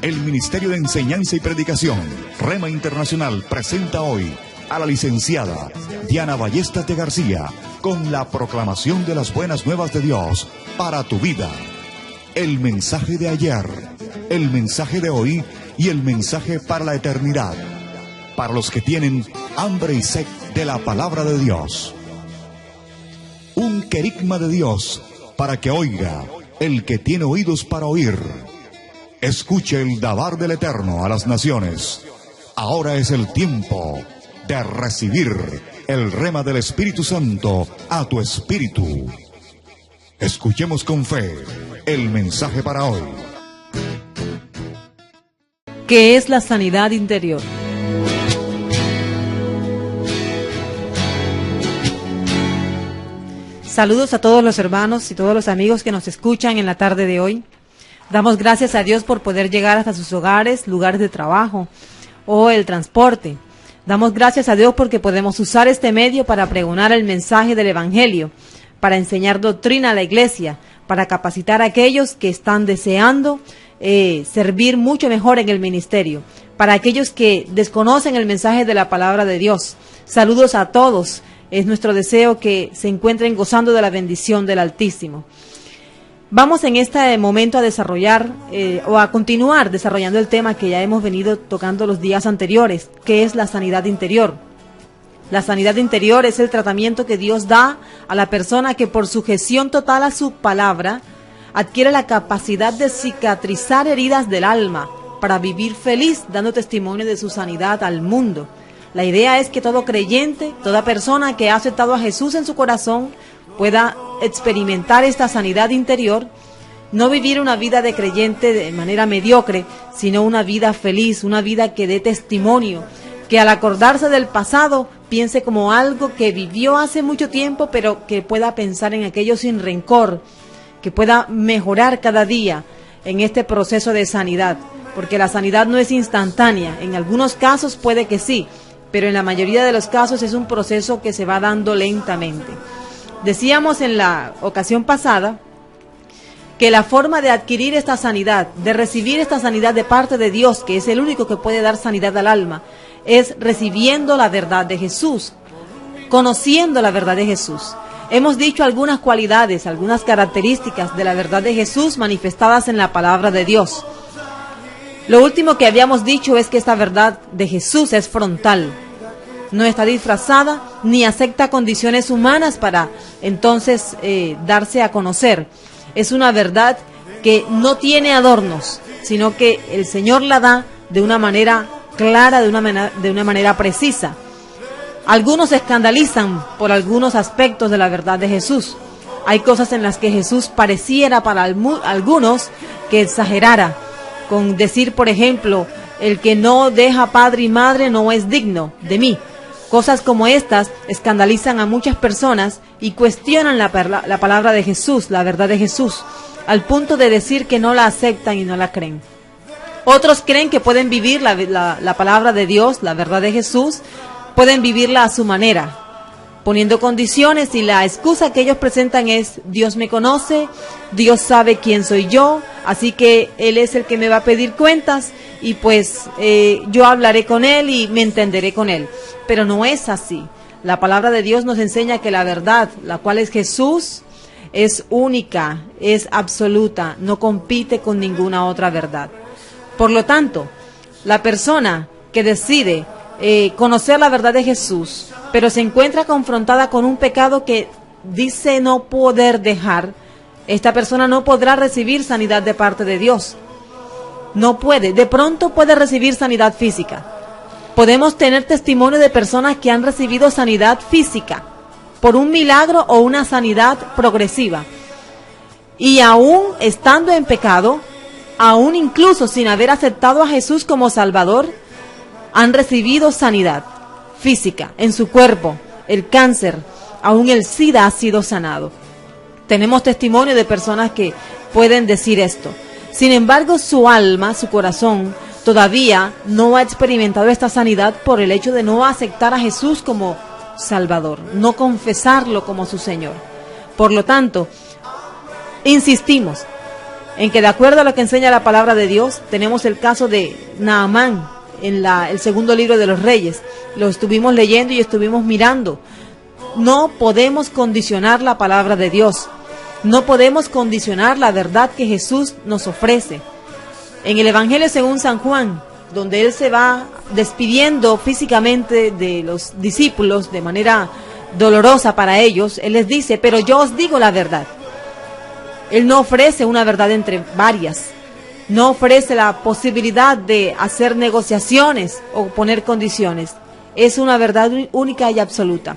El Ministerio de Enseñanza y Predicación, Rema Internacional, presenta hoy a la licenciada Diana Ballestas de García con la proclamación de las buenas nuevas de Dios para tu vida. El mensaje de ayer, el mensaje de hoy y el mensaje para la eternidad, para los que tienen hambre y sed de la palabra de Dios. Un querigma de Dios para que oiga el que tiene oídos para oír. Escuche el dabar del Eterno a las naciones. Ahora es el tiempo de recibir el rema del Espíritu Santo a tu espíritu. Escuchemos con fe el mensaje para hoy. ¿Qué es la sanidad interior? Saludos a todos los hermanos y todos los amigos que nos escuchan en la tarde de hoy. Damos gracias a Dios por poder llegar hasta sus hogares, lugares de trabajo o el transporte. Damos gracias a Dios porque podemos usar este medio para pregonar el mensaje del Evangelio, para enseñar doctrina a la iglesia, para capacitar a aquellos que están deseando servir mucho mejor en el ministerio, para aquellos que desconocen el mensaje de la palabra de Dios. Saludos a todos. Es nuestro deseo que se encuentren gozando de la bendición del Altísimo. Vamos en este momento a desarrollar o a continuar desarrollando el tema que ya hemos venido tocando los días anteriores, que es la sanidad interior. La sanidad interior es el tratamiento que Dios da a la persona que por sujeción total a su palabra adquiere la capacidad de cicatrizar heridas del alma para vivir feliz, dando testimonio de su sanidad al mundo. La idea es que todo creyente, toda persona que ha aceptado a Jesús en su corazón, pueda experimentar esta sanidad interior, no vivir una vida de creyente de manera mediocre, sino una vida feliz, una vida que dé testimonio, que al acordarse del pasado piense como algo que vivió hace mucho tiempo, pero que pueda pensar en aquello sin rencor, que pueda mejorar cada día en este proceso de sanidad, porque la sanidad no es instantánea, en algunos casos puede que sí, pero en la mayoría de los casos es un proceso que se va dando lentamente. Decíamos en la ocasión pasada que la forma de adquirir esta sanidad, de recibir esta sanidad de parte de Dios, que es el único que puede dar sanidad al alma, es recibiendo la verdad de Jesús, conociendo la verdad de Jesús. Hemos dicho algunas cualidades, algunas características de la verdad de Jesús manifestadas en la palabra de Dios. Lo último que habíamos dicho es que esta verdad de Jesús es frontal. No está disfrazada ni acepta condiciones humanas para entonces darse a conocer. Es una verdad que no tiene adornos, sino que el Señor la da de una manera clara, de una manera precisa. Algunos se escandalizan por algunos aspectos de la verdad de Jesús. Hay cosas en las que Jesús pareciera para algunos que exagerara, con decir, por ejemplo, el que no deja padre y madre no es digno de mí. Cosas como estas escandalizan a muchas personas y cuestionan la palabra de Jesús, la verdad de Jesús, al punto de decir que no la aceptan y no la creen. Otros creen que pueden vivir la palabra de Dios, la verdad de Jesús, pueden vivirla a su manera, poniendo condiciones, y la excusa que ellos presentan es: Dios me conoce, Dios sabe quién soy yo, así que Él es el que me va a pedir cuentas y pues yo hablaré con Él y me entenderé con Él. Pero no es así. La palabra de Dios nos enseña que la verdad, la cual es Jesús, es única, es absoluta, no compite con ninguna otra verdad. Por lo tanto, la persona que decide conocer la verdad de Jesús, pero se encuentra confrontada con un pecado que dice no poder dejar, esta persona no podrá recibir sanidad de parte de Dios. No puede. De pronto puede recibir sanidad física. Podemos tener testimonio de personas que han recibido sanidad física por un milagro o una sanidad progresiva. Y aún estando en pecado, aún incluso sin haber aceptado a Jesús como Salvador, han recibido sanidad física en su cuerpo. El cáncer, aún el SIDA ha sido sanado. Tenemos testimonio de personas que pueden decir esto. Sin embargo, su alma, su corazón, todavía no ha experimentado esta sanidad por el hecho de no aceptar a Jesús como Salvador, no confesarlo como su Señor. Por lo tanto, insistimos, en que de acuerdo a lo que enseña la palabra de Dios, tenemos el caso de Naamán en el segundo libro de los Reyes. Lo estuvimos leyendo y estuvimos mirando. No podemos condicionar la palabra de Dios. No podemos condicionar la verdad que Jesús nos ofrece. En el Evangelio según San Juan, donde Él se va despidiendo físicamente de los discípulos de manera dolorosa para ellos, Él les dice, pero yo os digo la verdad. Él no ofrece una verdad entre varias. No ofrece la posibilidad de hacer negociaciones o poner condiciones. Es una verdad única y absoluta.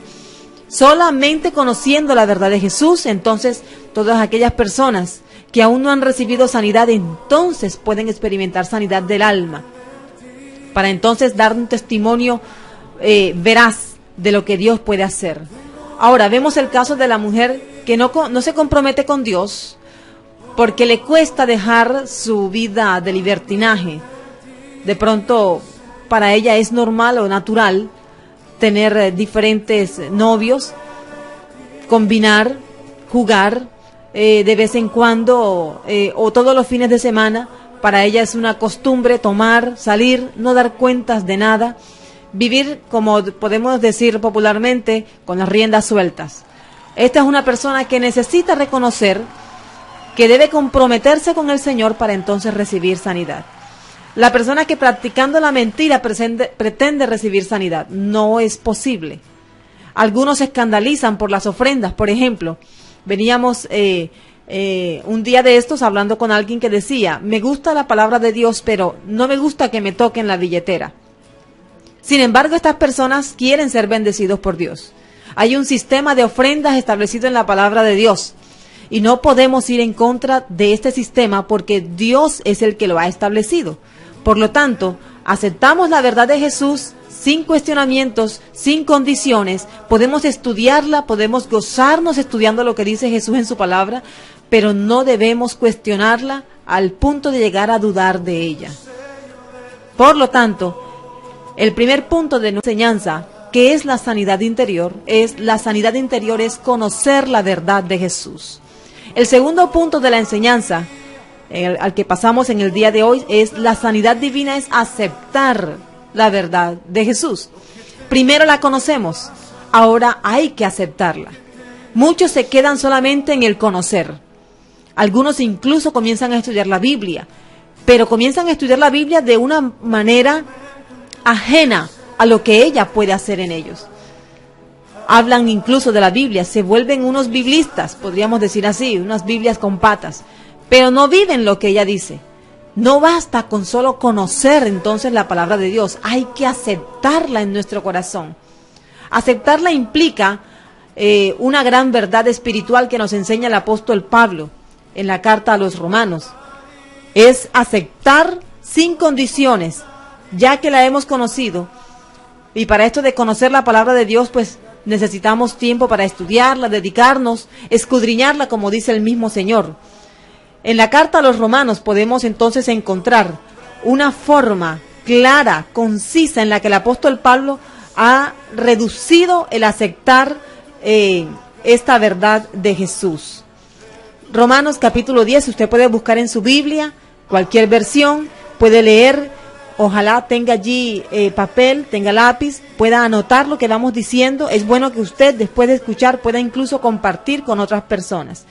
Solamente conociendo la verdad de Jesús, entonces todas aquellas personas que aún no han recibido sanidad, entonces pueden experimentar sanidad del alma, para entonces dar un testimonio veraz de lo que Dios puede hacer. Ahora, vemos el caso de la mujer que no se compromete con Dios porque le cuesta dejar su vida de libertinaje. De pronto, para ella es normal o natural tener diferentes novios, combinar, jugar de vez en cuando o todos los fines de semana. Para ella es una costumbre tomar, salir, no dar cuentas de nada, vivir, como podemos decir popularmente, con las riendas sueltas. Esta es una persona que necesita reconocer que debe comprometerse con el Señor para entonces recibir sanidad. La persona que practicando la mentira pretende recibir sanidad, no es posible. Algunos se escandalizan por las ofrendas. Por ejemplo, veníamos un día de estos hablando con alguien que decía, me gusta la palabra de Dios, pero no me gusta que me toquen la billetera. Sin embargo, estas personas quieren ser bendecidos por Dios. Hay un sistema de ofrendas establecido en la palabra de Dios. Y no podemos ir en contra de este sistema porque Dios es el que lo ha establecido. Por lo tanto, aceptamos la verdad de Jesús sin cuestionamientos, sin condiciones. Podemos estudiarla, podemos gozarnos estudiando lo que dice Jesús en su palabra, pero no debemos cuestionarla al punto de llegar a dudar de ella. Por lo tanto, el primer punto de nuestra enseñanza, que es la sanidad interior, es conocer la verdad de Jesús. El segundo punto de la enseñanza, al que pasamos en el día de hoy, es la sanidad divina, es aceptar la verdad de Jesús. Primero la conocemos, ahora hay que aceptarla. Muchos se quedan solamente en el conocer. Algunos incluso comienzan a estudiar la Biblia, pero comienzan a estudiar la Biblia de una manera ajena a lo que ella puede hacer en ellos. Hablan incluso de la Biblia, se vuelven unos biblistas, podríamos decir así, unas Biblias con patas, pero no viven lo que ella dice. No basta con solo conocer entonces la palabra de Dios, hay que aceptarla en nuestro corazón. Aceptarla implica una gran verdad espiritual que nos enseña el apóstol Pablo en la carta a los Romanos. Es aceptar sin condiciones, ya que la hemos conocido. Y para esto de conocer la palabra de Dios, pues necesitamos tiempo para estudiarla, dedicarnos, escudriñarla, como dice el mismo Señor. En la carta a los Romanos podemos entonces encontrar una forma clara, concisa, en la que el apóstol Pablo ha reducido el aceptar esta verdad de Jesús. Romanos capítulo 10, usted puede buscar en su Biblia, cualquier versión, puede leer. Ojalá tenga allí papel, tenga lápiz, pueda anotar lo que vamos diciendo. Es bueno que usted, después de escuchar, pueda incluso compartir con otras personas.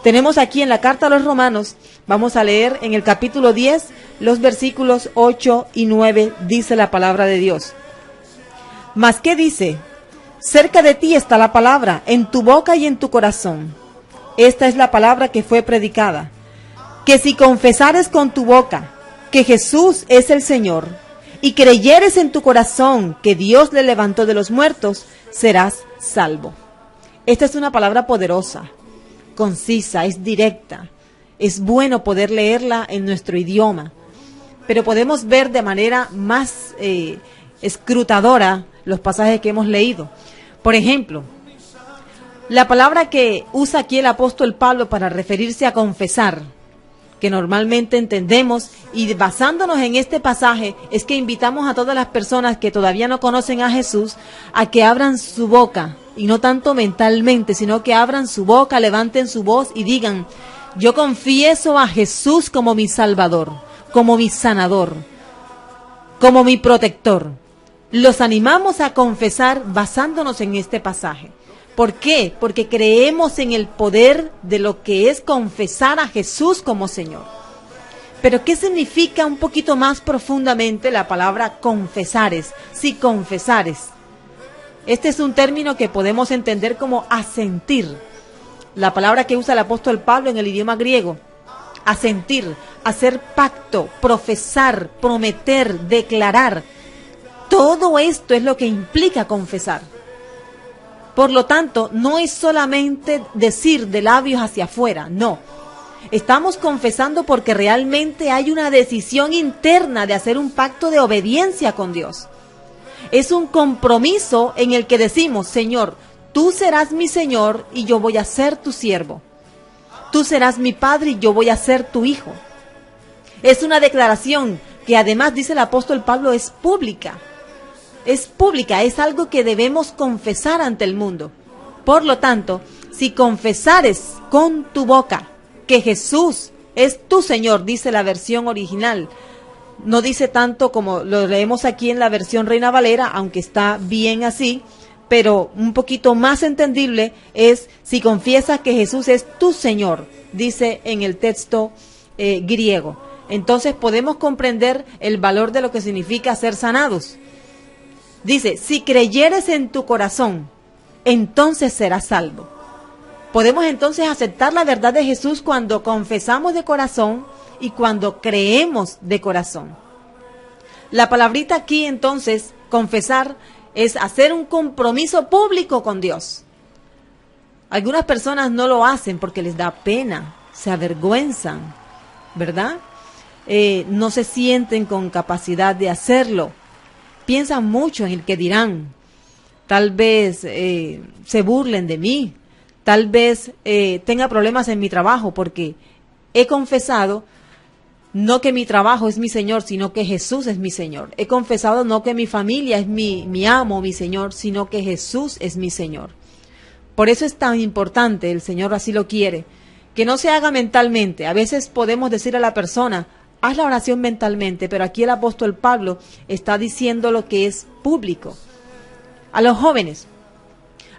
Tenemos aquí en la carta a los Romanos, vamos a leer en el capítulo 10, los versículos 8 y 9, dice la palabra de Dios. ¿Mas qué dice? Cerca de ti está la palabra, en tu boca y en tu corazón. Esta es la palabra que fue predicada. Que si confesares con tu boca que Jesús es el Señor, y creyeres en tu corazón que Dios le levantó de los muertos, serás salvo. Esta es una palabra poderosa, concisa, es directa. Es bueno poder leerla en nuestro idioma, pero podemos ver de manera más escrutadora los pasajes que hemos leído. Por ejemplo, la palabra que usa aquí el apóstol Pablo para referirse a confesar, que normalmente entendemos, y basándonos en este pasaje, es que invitamos a todas las personas que todavía no conocen a Jesús a que abran su boca, y no tanto mentalmente, sino que abran su boca, levanten su voz y digan: Yo confieso a Jesús como mi Salvador, como mi sanador, como mi protector. Los animamos a confesar basándonos en este pasaje. ¿Por qué? Porque creemos en el poder de lo que es confesar a Jesús como Señor. Pero ¿qué significa un poquito más profundamente la palabra confesares? Si confesares. Este es un término que podemos entender como asentir. La palabra que usa el apóstol Pablo en el idioma griego. Asentir, hacer pacto, profesar, prometer, declarar. Todo esto es lo que implica confesar. Por lo tanto, no es solamente decir de labios hacia afuera, no. Estamos confesando porque realmente hay una decisión interna de hacer un pacto de obediencia con Dios. Es un compromiso en el que decimos, Señor, tú serás mi Señor y yo voy a ser tu siervo. Tú serás mi Padre y yo voy a ser tu Hijo. Es una declaración que además, dice el apóstol Pablo, es pública. Es pública, es algo que debemos confesar ante el mundo. Por lo tanto, si confesares con tu boca que Jesús es tu Señor, dice la versión original, no dice tanto como lo leemos aquí en la versión Reina Valera, aunque está bien así, pero un poquito más entendible es si confiesas que Jesús es tu Señor, dice en el texto griego. Entonces podemos comprender el valor de lo que significa ser sanados. Dice, si creyeres en tu corazón, entonces serás salvo. Podemos entonces aceptar la verdad de Jesús cuando confesamos de corazón y cuando creemos de corazón. La palabrita aquí entonces, confesar, es hacer un compromiso público con Dios. Algunas personas no lo hacen porque les da pena, se avergüenzan, ¿verdad? No se sienten con capacidad de hacerlo. Piensan mucho en el que dirán. Tal vez se burlen de mí. Tal vez tenga problemas en mi trabajo porque he confesado no que mi trabajo es mi Señor, sino que Jesús es mi Señor. He confesado no que mi familia es mi amo, mi Señor, sino que Jesús es mi Señor. Por eso es tan importante, el Señor así lo quiere, que no se haga mentalmente. A veces podemos decir a la persona, haz la oración mentalmente, pero aquí el apóstol Pablo está diciendo lo que es público. A los jóvenes,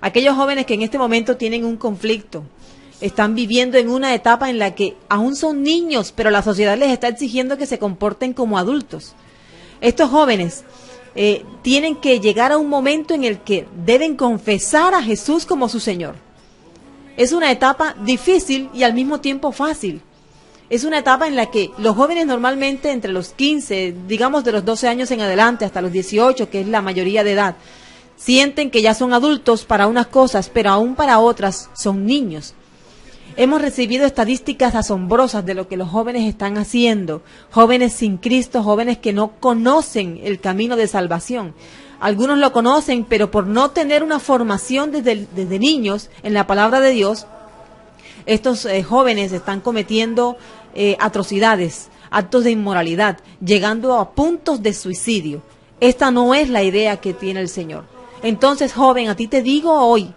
aquellos jóvenes que en este momento tienen un conflicto, están viviendo en una etapa en la que aún son niños, pero la sociedad les está exigiendo que se comporten como adultos. Estos jóvenes tienen que llegar a un momento en el que deben confesar a Jesús como su Señor. Es una etapa difícil y al mismo tiempo fácil. Es una etapa en la que los jóvenes normalmente entre los 15, digamos de los 12 años en adelante, hasta los 18, que es la mayoría de edad, sienten que ya son adultos para unas cosas, pero aún para otras son niños. Hemos recibido estadísticas asombrosas de lo que los jóvenes están haciendo, jóvenes sin Cristo, jóvenes que no conocen el camino de salvación. Algunos lo conocen, pero por no tener una formación desde niños en la palabra de Dios, estos jóvenes están cometiendo atrocidades, actos de inmoralidad, llegando a puntos de suicidio. Esta no es la idea que tiene el Señor. Entonces, joven, a ti te digo hoy,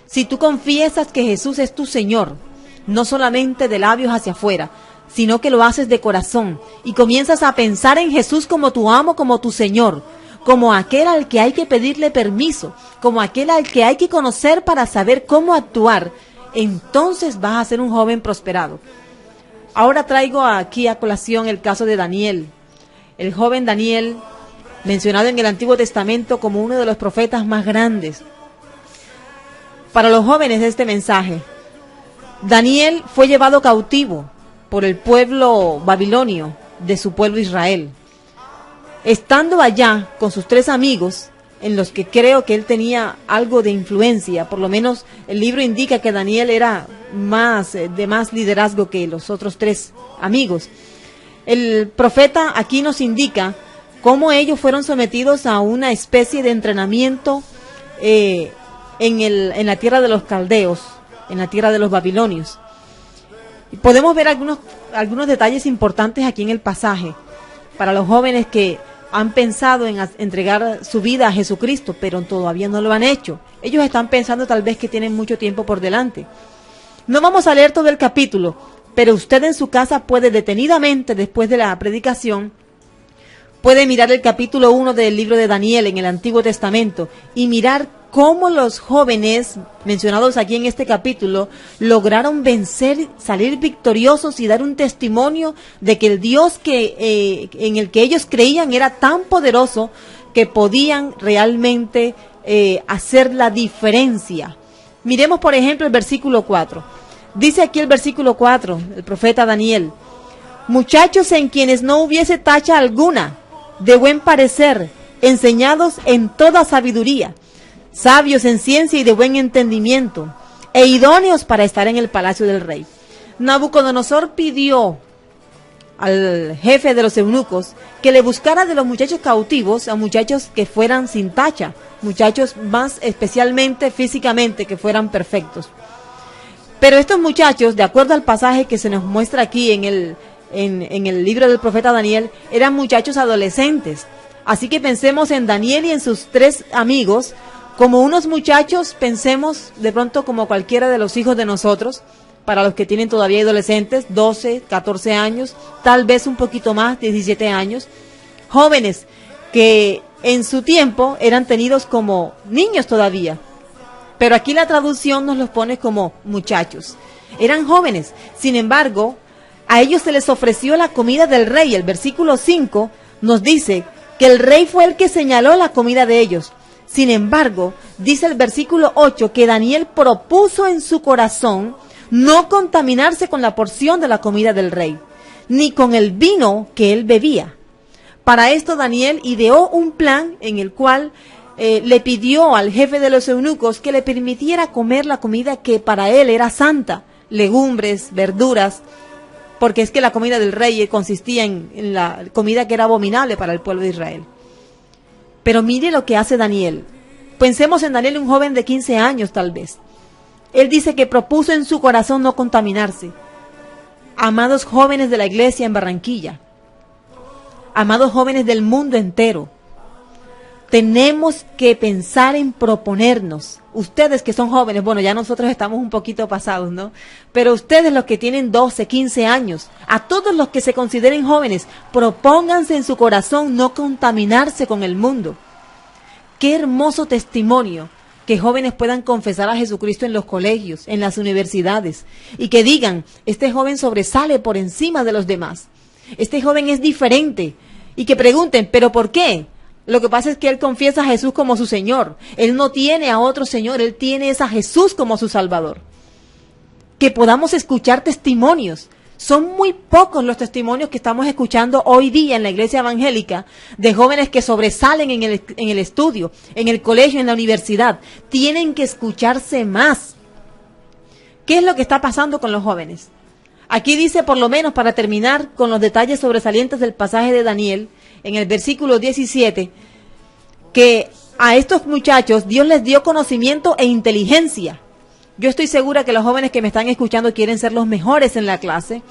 si tú confiesas que Jesús es tu Señor, no solamente de labios hacia afuera, sino que lo haces de corazón y comienzas a pensar en Jesús como tu amo, como tu Señor, como aquel al que hay que pedirle permiso, como aquel al que hay que conocer para saber cómo actuar, entonces vas a ser un joven prosperado. Ahora traigo aquí a colación el caso de Daniel, el joven Daniel, mencionado en el Antiguo Testamento como uno de los profetas más grandes. Para los jóvenes de este mensaje, Daniel fue llevado cautivo por el pueblo babilonio de su pueblo Israel. Estando allá con sus 3 amigos, en los que creo que él tenía algo de influencia, por lo menos el libro indica que Daniel era de más liderazgo que los otros 3 amigos. El profeta aquí nos indica cómo ellos fueron sometidos a una especie de entrenamiento en la tierra de los caldeos, en la tierra de los babilonios. Y podemos ver algunos detalles importantes aquí en el pasaje para los jóvenes que han pensado en entregar su vida a Jesucristo, pero todavía no lo han hecho. Ellos están pensando tal vez que tienen mucho tiempo por delante. No vamos a leer todo el capítulo, pero usted en su casa puede detenidamente, después de la predicación, puede mirar el capítulo 1 del libro de Daniel en el Antiguo Testamento y mirar cómo los jóvenes mencionados aquí en este capítulo lograron vencer, salir victoriosos y dar un testimonio de que el Dios en el que ellos creían era tan poderoso que podían realmente hacer la diferencia. Miremos, por ejemplo, el versículo 4. Dice aquí el versículo 4, el profeta Daniel: muchachos en quienes no hubiese tacha alguna, de buen parecer, enseñados en toda sabiduría, sabios en ciencia y de buen entendimiento, e idóneos para estar en el palacio del rey. Nabucodonosor pidió al jefe de los eunucos que le buscara de los muchachos cautivos a muchachos que fueran sin tacha, muchachos más especialmente físicamente que fueran perfectos. Pero estos muchachos, de acuerdo al pasaje que se nos muestra aquí en el libro del profeta Daniel, eran muchachos adolescentes. Así que pensemos en Daniel y en sus 3 amigos como unos muchachos, pensemos de pronto como cualquiera de los hijos de nosotros, para los que tienen todavía adolescentes, 12, 14 años, tal vez un poquito más, 17 años, jóvenes que en su tiempo eran tenidos como niños todavía, pero aquí la traducción nos los pone como muchachos. Eran jóvenes, sin embargo, a ellos se les ofreció la comida del rey. El versículo 5 nos dice que el rey fue el que señaló la comida de ellos. Sin embargo, dice el versículo 8 que Daniel propuso en su corazón no contaminarse con la porción de la comida del rey, ni con el vino que él bebía. Para esto Daniel ideó un plan en el cual le pidió al jefe de los eunucos que le permitiera comer la comida que para él era santa, legumbres, verduras, porque es que la comida del rey consistía en la comida que era abominable para el pueblo de Israel. Pero mire lo que hace Daniel. Pensemos en Daniel, un joven de 15 años tal vez. Él dice que propuso en su corazón no contaminarse. Amados jóvenes de la iglesia en Barranquilla, amados jóvenes del mundo entero, tenemos que pensar en proponernos. Ustedes que son jóvenes, bueno, ya nosotros estamos un poquito pasados, ¿no? Pero ustedes los que tienen 12, 15 años, a todos los que se consideren jóvenes, propónganse en su corazón no contaminarse con el mundo. Qué hermoso testimonio que jóvenes puedan confesar a Jesucristo en los colegios, en las universidades, y que digan, este joven sobresale por encima de los demás, este joven es diferente, y que pregunten, ¿pero por qué? Lo que pasa es que él confiesa a Jesús como su Señor. Él no tiene a otro Señor, él tiene a Jesús como su Salvador. Que podamos escuchar testimonios. Son muy pocos los testimonios que estamos escuchando hoy día en la iglesia evangélica de jóvenes que sobresalen en el estudio, en el colegio, en la universidad. Tienen que escucharse más. ¿Qué es lo que está pasando con los jóvenes? Aquí dice, por lo menos para terminar con los detalles sobresalientes del pasaje de Daniel, en el versículo 17, que a estos muchachos Dios les dio conocimiento e inteligencia. Yo estoy segura que los jóvenes que me están escuchando quieren ser los mejores en la clase,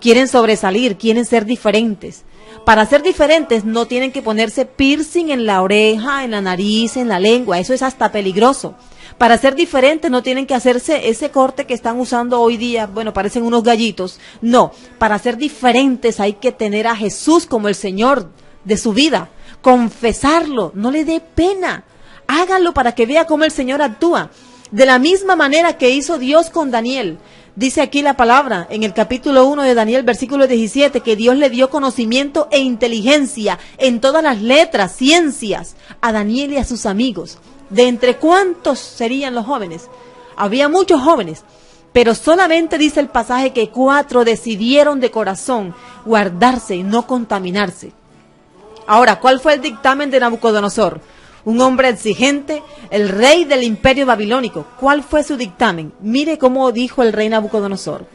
quieren sobresalir, quieren ser diferentes. Para ser diferentes no tienen que ponerse piercing en la oreja, en la nariz, en la lengua, eso es hasta peligroso. Para ser diferentes no tienen que hacerse ese corte que están usando hoy día, bueno, parecen unos gallitos. No, para ser diferentes hay que tener a Jesús como el Señor de su vida, confesarlo, no le dé pena, háganlo para que vea cómo el Señor actúa. De la misma manera que hizo Dios con Daniel. Dice aquí la palabra, en el capítulo 1 de Daniel, versículo 17, que Dios le dio conocimiento e inteligencia en todas las letras, ciencias, a Daniel y a sus amigos. ¿De entre cuántos serían los jóvenes? Había muchos jóvenes, pero solamente dice el pasaje que 4 decidieron de corazón guardarse y no contaminarse. Ahora, ¿cuál fue el dictamen de Nabucodonosor? Un hombre exigente, el rey del imperio babilónico. ¿Cuál fue su dictamen? Mire cómo dijo el rey Nabucodonosor.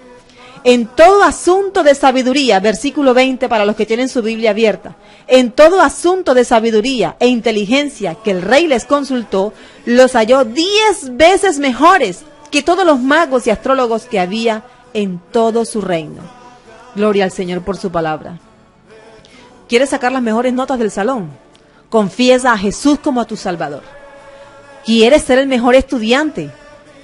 En todo asunto de sabiduría, versículo 20 para los que tienen su Biblia abierta, en todo asunto de sabiduría e inteligencia que el rey les consultó, los halló 10 veces mejores que todos los magos y astrólogos que había en todo su reino. Gloria al Señor por su palabra. ¿Quieres sacar las mejores notas del salón? Confiesa a Jesús como a tu Salvador. ¿Quieres ser el mejor estudiante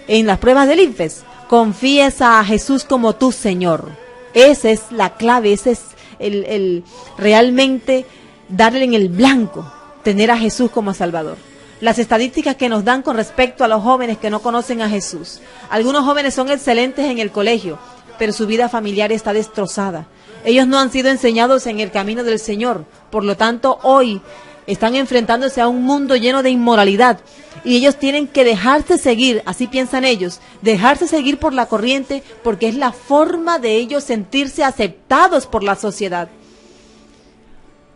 en las pruebas del INFES? Confiesa a Jesús como tu Señor. Esa es la clave, ese es el realmente darle en el blanco, tener a Jesús como Salvador. Las estadísticas que nos dan con respecto a los jóvenes que no conocen a Jesús. Algunos jóvenes son excelentes en el colegio, pero su vida familiar está destrozada. Ellos no han sido enseñados en el camino del Señor. Por lo tanto, hoy están enfrentándose a un mundo lleno de inmoralidad. Y ellos tienen que dejarse seguir, así piensan ellos, dejarse seguir por la corriente, porque es la forma de ellos sentirse aceptados por la sociedad.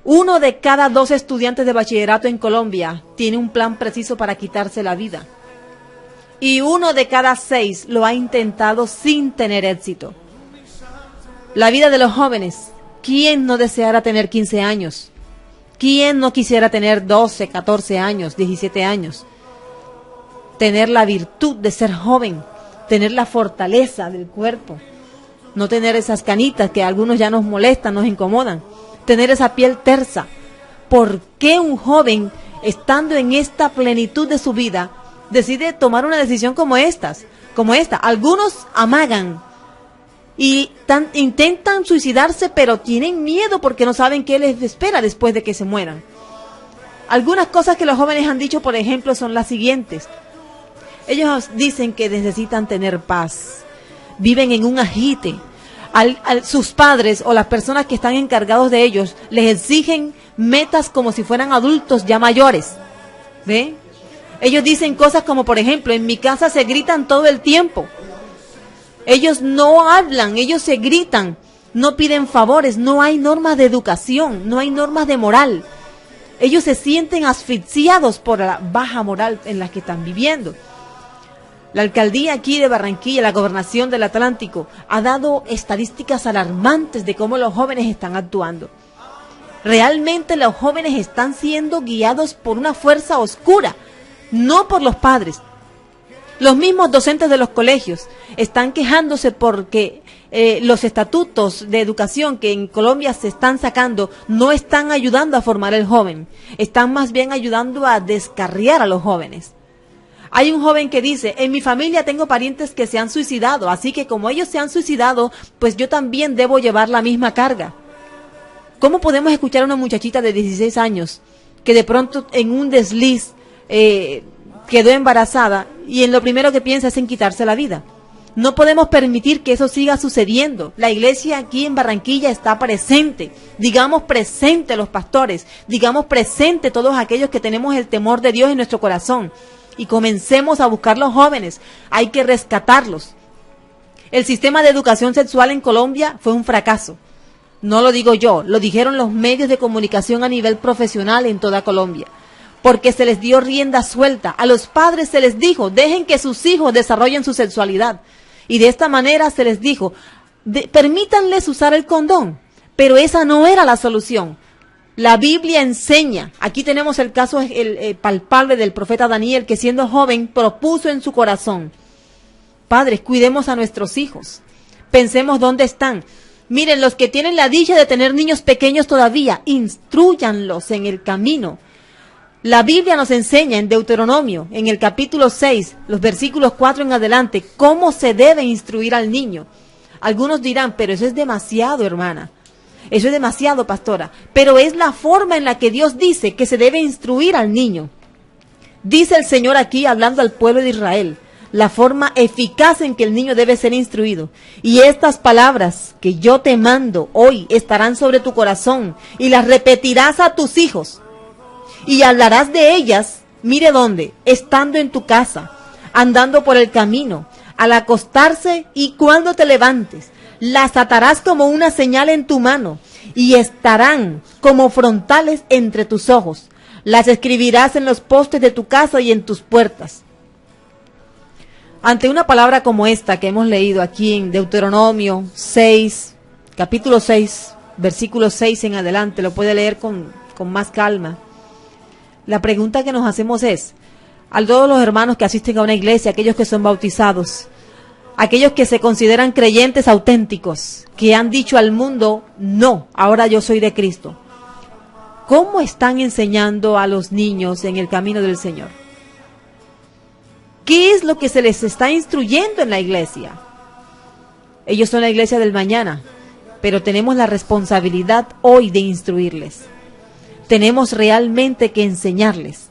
1 de cada 2 estudiantes de bachillerato en Colombia tiene un plan preciso para quitarse la vida. Y 1 de cada 6 lo ha intentado sin tener éxito. La vida de los jóvenes, ¿quién no deseara tener 15 años? ¿Quién no quisiera tener 12, 14 años, 17 años? Tener la virtud de ser joven, tener la fortaleza del cuerpo, no tener esas canitas que a algunos ya nos molestan, nos incomodan. Tener esa piel tersa. ¿Por qué un joven, estando en esta plenitud de su vida, decide tomar una decisión como esta? Algunos amagan y intentan suicidarse, pero tienen miedo porque no saben qué les espera después de que se mueran. Algunas cosas que los jóvenes han dicho, por ejemplo, son las siguientes. Ellos dicen que necesitan tener paz. Viven en un agite. Sus padres o las personas que están encargados de ellos les exigen metas como si fueran adultos ya mayores. ¿Ve? Ellos dicen cosas como, por ejemplo, en mi casa se gritan todo el tiempo. Ellos no hablan, ellos se gritan, no piden favores, no hay normas de educación, no hay normas de moral. Ellos se sienten asfixiados por la baja moral en la que están viviendo. La alcaldía aquí de Barranquilla, la gobernación del Atlántico, ha dado estadísticas alarmantes de cómo los jóvenes están actuando. Realmente los jóvenes están siendo guiados por una fuerza oscura, no por los padres. Los mismos docentes de los colegios están quejándose porque los estatutos de educación que en Colombia se están sacando no están ayudando a formar al joven, están más bien ayudando a descarriar a los jóvenes. Hay un joven que dice, en mi familia tengo parientes que se han suicidado, así que como ellos se han suicidado, pues yo también debo llevar la misma carga. ¿Cómo podemos escuchar a una muchachita de 16 años que de pronto en un desliz quedó embarazada y en lo primero que piensa es en quitarse la vida? No podemos permitir que eso siga sucediendo. La iglesia aquí en Barranquilla está presente. Digamos presente los pastores, digamos presente todos aquellos que tenemos el temor de Dios en nuestro corazón. Y comencemos a buscar los jóvenes, hay que rescatarlos. El sistema de educación sexual en Colombia fue un fracaso. No lo digo yo, lo dijeron los medios de comunicación a nivel profesional en toda Colombia. Porque se les dio rienda suelta. A los padres se les dijo, dejen que sus hijos desarrollen su sexualidad. Y de esta manera se les dijo, permítanles usar el condón. Pero esa no era la solución. La Biblia enseña, aquí tenemos el caso palpable del profeta Daniel, que siendo joven propuso en su corazón, padres, cuidemos a nuestros hijos, pensemos dónde están. Miren, los que tienen la dicha de tener niños pequeños todavía, instrúyanlos en el camino. La Biblia nos enseña en Deuteronomio, en el capítulo 6, los versículos 4 en adelante, cómo se debe instruir al niño. Algunos dirán, pero eso es demasiado, hermana. Eso es demasiado, pastora, pero es la forma en la que Dios dice que se debe instruir al niño. Dice el Señor aquí, hablando al pueblo de Israel, la forma eficaz en que el niño debe ser instruido. Y estas palabras que yo te mando hoy estarán sobre tu corazón y las repetirás a tus hijos. Y hablarás de ellas, mire dónde, estando en tu casa, andando por el camino, al acostarse y cuando te levantes. Las atarás como una señal en tu mano y estarán como frontales entre tus ojos. Las escribirás en los postes de tu casa y en tus puertas. Ante una palabra como esta que hemos leído aquí en Deuteronomio 6, capítulo 6, versículo 6 en adelante, lo puede leer con más calma. La pregunta que nos hacemos es, a todos los hermanos que asisten a una iglesia, aquellos que son bautizados, aquellos que se consideran creyentes auténticos, que han dicho al mundo, no, ahora yo soy de Cristo. ¿Cómo están enseñando a los niños en el camino del Señor? ¿Qué es lo que se les está instruyendo en la iglesia? Ellos son la iglesia del mañana. pero tenemos la responsabilidad hoy de instruirles. Tenemos realmente que enseñarles.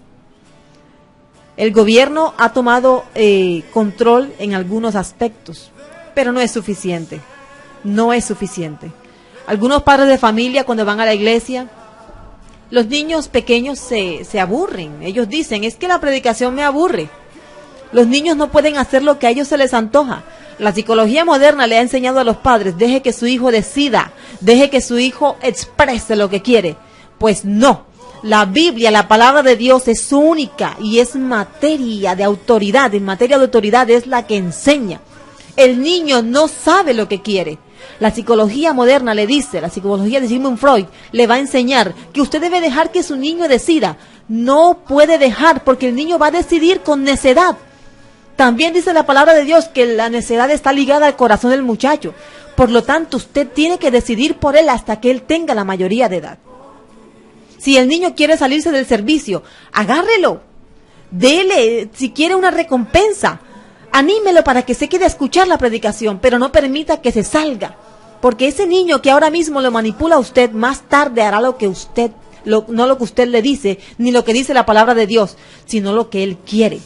El gobierno ha tomado control en algunos aspectos, pero no es suficiente. No es suficiente. Algunos padres de familia, cuando van a la iglesia, los niños pequeños se aburren. Ellos dicen, es que la predicación me aburre. Los niños no pueden hacer lo que a ellos se les antoja. La psicología moderna le ha enseñado a los padres, deje que su hijo decida, deje que su hijo exprese lo que quiere. Pues no. La Biblia, la palabra de Dios es única y es materia de autoridad. En materia de autoridad es la que enseña. El niño no sabe lo que quiere. La psicología moderna le dice, la psicología de Sigmund Freud le va a enseñar que usted debe dejar que su niño decida. No puede dejar porque el niño va a decidir con necedad. También dice la palabra de Dios que la necedad está ligada al corazón del muchacho. Por lo tanto, usted tiene que decidir por él hasta que él tenga la mayoría de edad. Si el niño quiere salirse del servicio, agárrelo. Dele, si quiere, una recompensa. Anímelo para que se quede a escuchar la predicación, pero no permita que se salga. Porque ese niño que ahora mismo lo manipula a usted, más tarde hará lo que usted, no lo que usted le dice, ni lo que dice la palabra de Dios, sino lo que él quiere.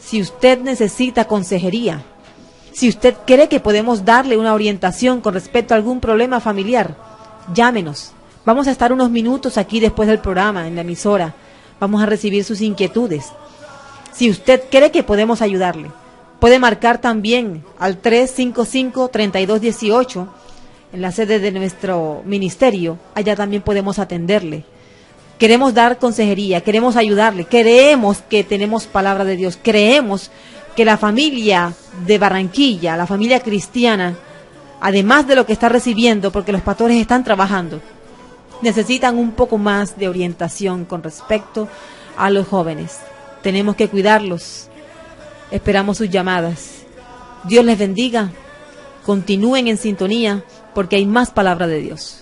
Si usted necesita consejería, si usted cree que podemos darle una orientación con respecto a algún problema familiar, llámenos. Vamos a estar unos minutos aquí después del programa, en la emisora. Vamos a recibir sus inquietudes. Si usted cree que podemos ayudarle, puede marcar también al 355-3218 en la sede de nuestro ministerio. Allá también podemos atenderle. Queremos dar consejería, queremos ayudarle, creemos que tenemos palabra de Dios, creemos que la familia de Barranquilla, la familia cristiana, además de lo que está recibiendo, porque los pastores están trabajando, necesitan un poco más de orientación con respecto a los jóvenes. Tenemos que cuidarlos. Esperamos sus llamadas. Dios les bendiga. Continúen en sintonía porque hay más palabra de Dios.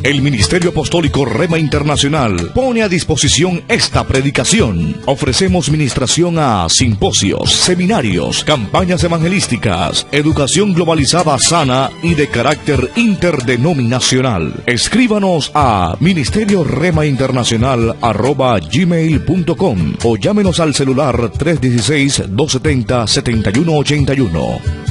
El Ministerio Apostólico Rema Internacional pone a disposición esta predicación. Ofrecemos ministración a simposios, seminarios, campañas evangelísticas, educación globalizada sana y de carácter interdenominacional. Escríbanos a ministerioremainternacional@gmail.com o llámenos al celular 316-270-7181.